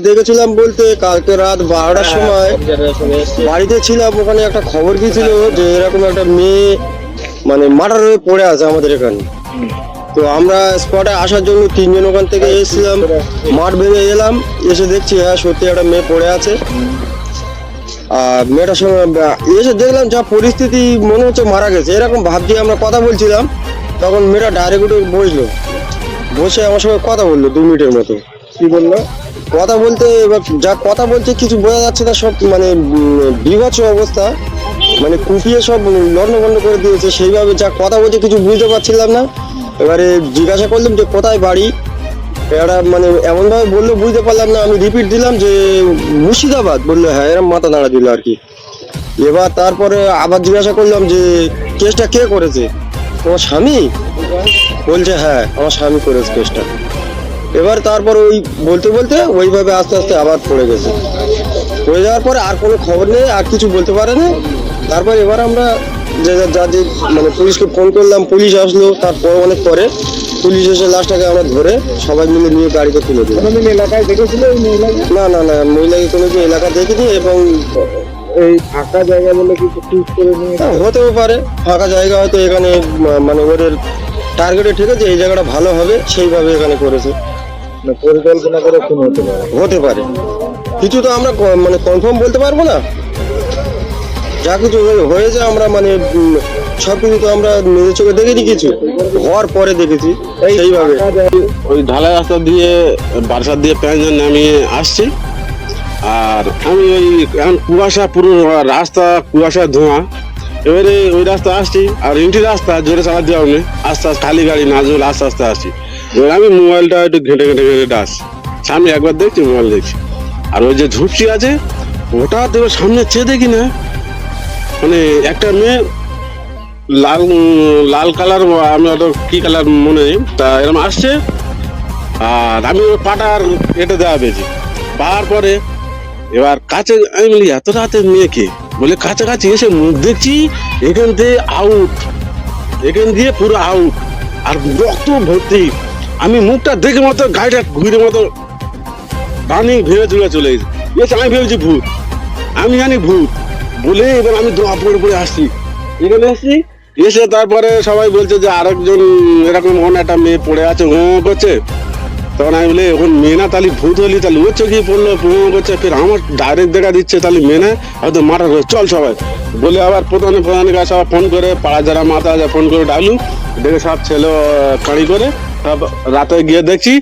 দেখেছিলাম বলতে কালকে রাত 12টার সময় বাড়িতে ছিলাম, ওখানে একটা খবর গিয়েছিল যে এরকম একটা মেয়ে মানে মার্ডার হয়ে পড়ে আছে আমাদের এখানে। তো আমরা স্পটে আসার জন্য 3 জন ওখান থেকে এসেছিলাম, মাঠ ভেঙে এলাম, এসে দেখছি হ্যাঁ সত্যি একটা মেয়ে পড়ে আছে। আর মেয়েটার সঙ্গে এসে দেখলাম যা পরিস্থিতি, মনে হচ্ছে মারা গেছে এরকম ভাবছি। আমরা কথা বলছিলাম, তখন মেয়েটা ডাইরেক্ট উঠে বসলো, বসে আমার সঙ্গে কথা বললো 2 মিনিটের মতো। কি বললো? কথা বলতে এবার যা কথা বলছে কিছু বোঝা যাচ্ছে না, সব মানে বিভৎস অবস্থা, মানে কুপিয়ে সব লন্ডভন্ড করে দিয়েছে। সেইভাবে যা কথা বলছে কিছু বুঝতে পারছিলাম না। এবারে জিজ্ঞাসা করলাম যে কোথায় বাড়ি, এরা মানে এমনভাবে বললো বুঝতে পারলাম না। আমি রিপিট দিলাম যে মুর্শিদাবাদ, বললো হ্যাঁ, এরম মাথা নাড়া দিল আর কি। এবার তারপরে আবার জিজ্ঞাসা করলাম যে কেসটা কে করেছে, তোমার স্বামী? বলছে হ্যাঁ আমার স্বামী করেছে কেসটা। এবার তারপর ওই বলতে বলতে ওইভাবে আস্তে আস্তে আবার পড়ে গেছে। পড়ে যাওয়ার পরে আর কোনো খবর নেই, আর কিছু বলতে পারে না। তারপর এবার আমরা যে মানে পুলিশকে ফোন করলাম, পুলিশ আসলো। তারপর অনেক পরে পুলিশ এসে লাশটাকে আমরা ধরে সবাই মিলে নিয়ে গাড়িতে তুলে দিই। কোনোদিন এলাকায় দেখেছিল এই মহিলাকে? না না না, মহিলাকে কোনোদিন এলাকা দেখিনি। এবং এই ফাঁকা জায়গা বলে কিছু চুজ করে নিয়ে হতেও পারে ফাঁকা জায়গা, হয়তো এখানে মানে ওদের টার্গেটে ঠেকেছে এই জায়গাটা ভালো হবে, সেইভাবে এখানে করেছে। পরিকল্পনা করে খুন হতে পারে। হতে পারে, কিছু তো আমরা মানে কনফার্ম বলতে পারবো না। যা কিছু হয়েছে আমরা মানে সব কিছু তো আমরা নিজের চোখে দেখিনি, কিছু হওয়ার পরে দেখেছি সেইভাবে। ওই ঢালাই রাস্তা দিয়ে বারাসাত দিয়ে প্যাঞ্জন নামিয়ে আসছি, আর আমি ওই এখন কুয়াশা, পুরো রাস্তা কুয়াশা ধোঁয়া। এবারে ওই রাস্তা আসছি, আর ইউটি রাস্তা জোরে চালাতে হবে না, আস্তে আস্তে খালি গাড়ি না জোরে আস্তে আস্তে আসছি। এবার আমি মোবাইলটা একটু ঘেঁটে ঘেঁটে ঘেঁটে আসছি, সামনে একবার দেখছি মোবাইল দেখছি, আর ওই যে ঝুপসি আছে ওটা তো সামনে চেয়ে দেখি না, মানে একটা মেয়ে লাল লাল কালার, আমি অত কি কালার মনে নেই, তা এরকম আসছে। আর আমি ওই পাটার কেটে দেওয়া পেয়েছি, পাওয়ার পরে এবার কাছে আমি বলি এত রাতে মেয়েকে, বলে কাছাকাছি এসে মুখ দেখছি এখান থেকে আউট, এখান দিয়ে পুরো আউট, আর রক্ত ভর্তি। আমি মুখটা দেখে মতো গাড়িটা ঘুরে মতো পানি ভেবে চলে চলে গেছে। আমি ভেবেছি ভূত, আমি জানি ভূত বলে এবার আমি দোয়া পড়ে পড়ে আসছি, এখানে আসছি। এসে তারপরে সবাই বলছে যে আরেকজন এরকম ওখানে একটা মেয়ে পড়ে আছে ও করছে। তখন আমি বলি এখন মেয়ে না, তাহলে ভূত হলি, তাহলে ও চোখে পড়লো করছে। ফের আমার ডাইরেক্ট দেখা দিচ্ছে তাহলে মেয়ে না, হয়তো মারা চল সবাই বলে আবার প্রধানের কাছে সব ফোন করে, পাড়া যারা মাথা যা ফোন করে ডাকলু, দেখে সব ছেলে কাঁড়ি করে সব রাতে গিয়ে দেখছি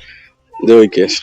যে ওই কেস।